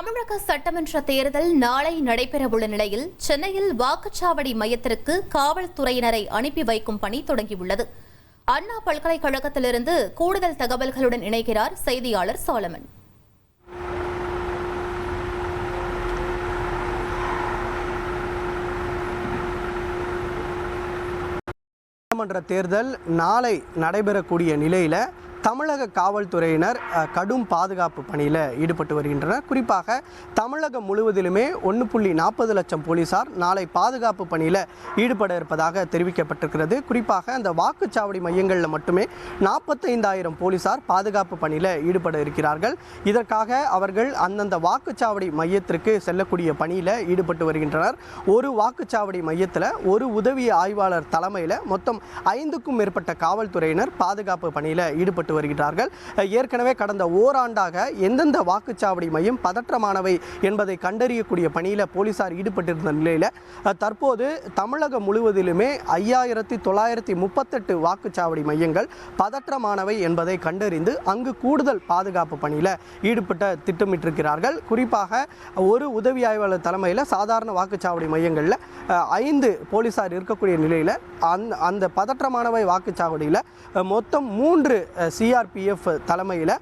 தமிழக சட்டமன்ற தேர்தல் நாளை நடைபெறவுள்ள நிலையில் சென்னையில் வாக்குச்சாவடி மையத்திற்கு காவல்துறையினரை அனுப்பி வைக்கும் பணி தொடங்கியுள்ளது. அண்ணா பல்கலைக்கழகத்திலிருந்து கூடுதல் தகவல்களுடன் இணைகிறார் செய்தியாளர் சாலமன். சட்டமன்ற தேர்தல் நாளை நடைபெறக்கூடிய நிலையில் தமிழக காவல்துறையினர் கடும் பாதுகாப்பு பணியில் ஈடுபட்டு வருகின்றனர். குறிப்பாக தமிழகம் முழுவதிலுமே 1.40 லட்சம் போலீசார் நாளை பாதுகாப்பு பணியில் ஈடுபட இருப்பதாக தெரிவிக்கப்பட்டிருக்கிறது. குறிப்பாக அந்த வாக்குச்சாவடி மையங்களில் மட்டுமே 45,000 போலீசார் பாதுகாப்பு பணியில் ஈடுபட இருக்கிறார்கள். இதற்காக அவர்கள் அந்தந்த வாக்குச்சாவடி மையத்திற்கு செல்லக்கூடிய பணியில் ஈடுபட்டு வருகின்றனர். ஒரு வாக்குச்சாவடி மையத்தில் ஒரு உதவி ஆய்வாளர் தலைமையில் மொத்தம் 5க்கும் மேற்பட்ட காவல்துறையினர் பாதுகாப்பு பணியில் ஈடுபட்டு வருகிறார்கள். ஏற்கனவே கடந்த ஓராண்டாக எந்தெந்த வாக்குச்சாவடி மையம் பதற்றமானவை என்பதை கண்டறியக்கூடிய பணியில் போலீசார் ஈடுபட்டிருந்த நிலையில் தற்போது தமிழகம் முழுவதிலுமே 5,938 வாக்குச்சாவடி மையங்கள் பதற்றமானவை என்பதை கண்டறிந்து அங்கு கூடுதல் பாதுகாப்பு பணியில் ஈடுபட்ட திட்டமிட்டிருக்கிறார்கள். குறிப்பாக ஒரு உதவி ஆய்வாளர் தலைமையில் சாதாரண வாக்குச்சாவடி மையங்களில் 5 போலீசார் இருக்கக்கூடிய நிலையில் அந்த பதற்றமானவை வாக்குச்சாவடியில் மொத்தம் 3 சிஆர்பிஎஃப் தலைமையில்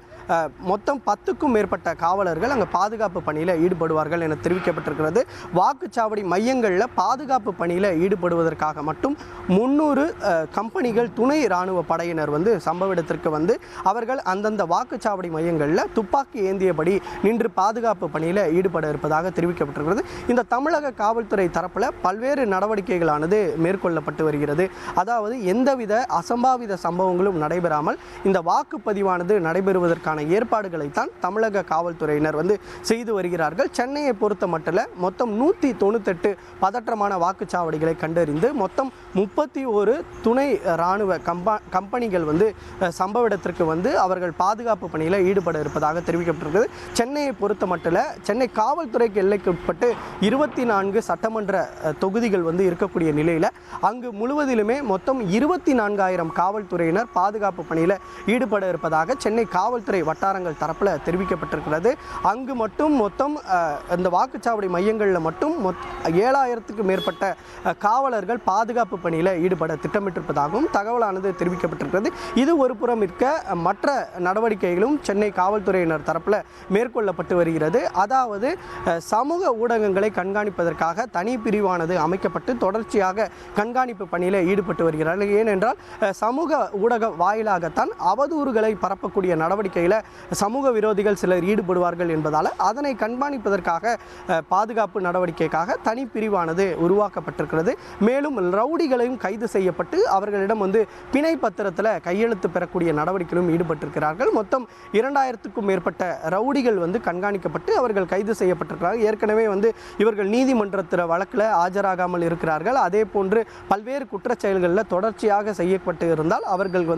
மொத்தம் 10க்கும் மேற்பட்ட காவலர்கள் அங்கே பாதுகாப்பு பணியில் ஈடுபடுவார்கள் என தெரிவிக்கப்பட்டிருக்கிறது. வாக்குச்சாவடி மையங்களில் பாதுகாப்பு பணியில் ஈடுபடுவதற்காக மட்டும் 300 கம்பெனிகள் துணை இராணுவ படையினர் சம்பவ இடத்திற்கு அவர்கள் அந்தந்த வாக்குச்சாவடி மையங்களில் துப்பாக்கி ஏந்தியபடி நின்று பாதுகாப்பு பணியில் ஈடுபட இருப்பதாக தெரிவிக்கப்பட்டிருக்கிறது. இந்த தமிழக காவல்துறை தரப்பில் பல்வேறு நடவடிக்கைகளானது மேற்கொள்ளப்பட்டு வருகிறது. அதாவது எந்தவித அசம்பாவித சம்பவங்களும் நடைபெறாமல் இந்த வாக்குப்பதிவானது நடைபெறுவதற்கான ஏற்பாடுகளைத்தான் தமிழக காவல்துறையினர் செய்து வருகிறார்கள். சென்னையை பொறுத்த மட்டும் மொத்தம் 198 பதற்றமான வாக்குச்சாவடிகளை கண்டறிந்து மொத்தம் 31 துணை இராணுவ கம்பெனிகள் சம்பவ இடத்திற்கு அவர்கள் பாதுகாப்பு பணியில் ஈடுபட இருப்பதாக தெரிவிக்கப்பட்டிருக்கிறது. சென்னையை பொறுத்த மட்டும் சென்னை காவல்துறைக்கு எல்லைக்கு உட்பட்டு 24 சட்டமன்ற தொகுதிகள் இருக்கக்கூடிய நிலையில் அங்கு முழுவதிலுமே மொத்தம் 24,000 காவல்துறையினர் பாதுகாப்பு பணியில் ஈடுபட இருப்பதாக சென்னை காவல்துறை வட்டாரங்கள் தரப்பில் தெரிவிக்கப்பட்டிருக்கிறது. அங்கு மட்டும் மொத்தம் இந்த வாக்குச்சாவடி மையங்களில் மட்டும் 7,000க்கும் மேற்பட்ட காவலர்கள் பாதுகாப்பு பணியில் ஈடுபட திட்டமிட்டிருப்பதாகவும் தகவலானது தெரிவிக்கப்பட்டிருக்கிறது. இது ஒரு புறம் இருக்க மற்ற நடவடிக்கைகளும் சென்னை காவல்துறையினர் தரப்பில் மேற்கொள்ளப்பட்டு வருகிறது. அதாவது சமூக ஊடகங்களை கண்காணிப்பதற்காக தனி பிரிவானது அமைக்கப்பட்டு தொடர்ச்சியாக கண்காணிப்பு பணியில் ஈடுபட்டு வருகிறார்கள். ஏனென்றால் சமூக ஊடக வாயிலாகத்தான் அவதூறுகளை பரப்பக்கூடிய நடவடிக்கையில் சமூக விரோதிகள் சிலர் ஈடுபடுவார்கள் என்பதால் அதனை கண்காணிப்பதற்காக பாதுகாப்பு நடவடிக்கைக்காக தனி பிரிவானது உருவாக்கப்பட்டிருக்கிறது. மேலும் ரவுடிகளையும் கைது செய்யப்பட்டு அவர்களிடம் பிணை பத்திரத்தில் கையெழுத்து பெறக்கூடிய நடவடிக்கையிலும் ஈடுபட்டிருக்கிறார்கள். மொத்தம் 2,000க்கும் மேற்பட்ட ரவுடிகள் கண்காணிக்கப்பட்டு அவர்கள் கைது செய்யப்பட்டிருக்கிறார்கள். ஏற்கனவே இவர்கள் நீதிமன்றத்தில் வழக்கில் ஆஜராகாமல் இருக்கிறார்கள். அதே போன்று பல்வேறு குற்றச்செயல்களில் தொடர்ச்சியாக செய்யப்பட்டு இருந்தால் அவர்கள்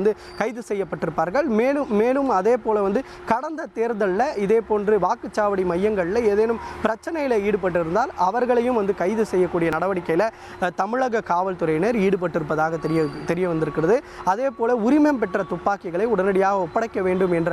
கைது செய்யப்பட்டிருப்பார்கள். மேலும் அதே போல கடந்த தேர்தலில் இதே போன்று வாக்குச்சாவடி மையங்களில் ஏதேனும் பிரச்சனையில் ஈடுபட்டிருந்தால் அவர்களையும் கைது செய்யக்கூடிய நடவடிக்கையில் தமிழக காவல்துறையினர் ஈடுபட்டிருப்பதாக தெரிய வந்திருக்கிறது. அதே போல உரிமம் பெற்ற துப்பாக்கிகளை உடனடியாக ஒப்படைக்க வேண்டும் என்ற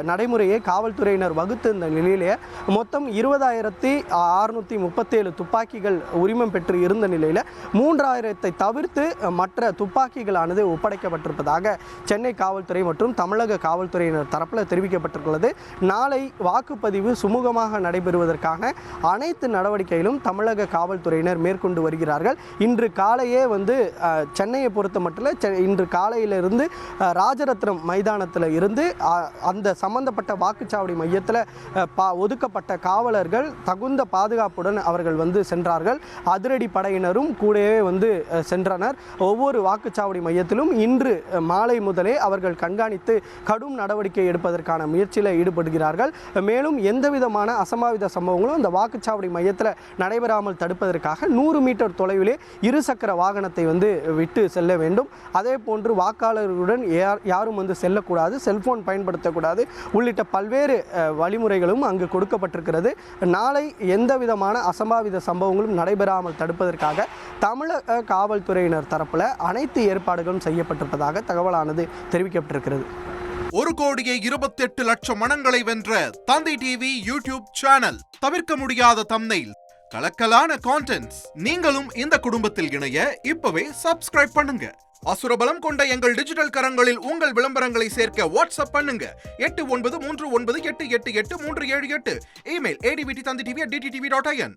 நடைமுறையை காவல்துறையினர் வகுத்திருந்த நிலையிலே மொத்தம் 20,637 துப்பாக்கிகள் உரிமம் பெற்று இருந்த நிலையில் 3,000 தவிர்த்து மற்ற துப்பாக்கிகளானது ஒப்படைக்கப்பட்டிருப்பதாக சென்னை காவல்துறை மற்றும் தமிழக காவல்துறையினர் தரப்பில் தெரிவிக்கப்பட்டிருக்கிறது. நாளை வாக்குப்பதிவு சுமூகமாக நடைபெறுவதற்கான அனைத்து நடவடிக்கைகளும் தமிழக காவல்துறையினர் மேற்கொண்டு வருகிறார்கள். இன்று காலையே சென்னையை பொறுத்த மட்டும் இன்று காலையிலிருந்து ராஜரத்னம் மைதானத்தில் இருந்து அந்த சம்பந்தப்பட்ட வாக்குச்சாவடி மையத்தில் ஒதுக்கப்பட்ட காவலர்கள் தகுந்த பாதுகாப்புடன் அவர்கள் சென்றார்கள். அதிரடி படையினரும் கூடவே சென்றனர். ஒவ்வொரு வாக்குச்சாவடி மையத்திலும் இன்று மாலை முதலே அவர்கள் கண்காணித்து கடும் நடவடிக்கை எடுப்பதற்கான முயற்சியில் ஈடுபடுகிறார்கள். மேலும் எந்தவிதமான அசம்பாவித சம்பவங்களும் அந்த வாக்குச்சாவடி மையத்தில் நடைபெறாமல் தடுப்பதற்காக 100 மீட்டர் தொலைவிலே இருசக்கர வாகனத்தை விட்டு செல்ல வேண்டும். அதே போன்று வாக்காளர்களுடன் யாரும் செல்லக்கூடாது, செல்போன் பயன்படுத்தக்கூடாது உள்ளிட்ட பல்வேறு வழிமுறைகளும் அங்கு கொடுக்கப்பட்டிருக்கிறது. நாளை எந்தவிதமான அசம்பாவித சம்பவங்களும் நடைபெறாமல் தடுப்பதற்காக தமிழக காவல்துறையினர் தரப்பில் அனைத்து ஏற்பாடுகளும் செய்யப்பட்டிருப்பதாக தகவலானது தெரிவிக்கப்பட்டிருக்கிறது. 1,28,00,000 மனங்களை வென்ற தந்தி டிவி யூடியூப் சேனல். தவிர்க்க முடியாத தம்ப்நெயில், கலக்கலான கான்டென்ட்ஸ். நீங்களும் இந்த குடும்பத்தில் இணைய இப்பவே சப்ஸ்கிரைப் பண்ணுங்க. அசுரபலம் கொண்ட எங்கள் டிஜிட்டல் கரங்களில் உங்கள் விளம்பரங்களை சேர்க்க வாட்ஸ்அப் பண்ணுங்க. 8939888838. Email advtthanditv@dttv.in.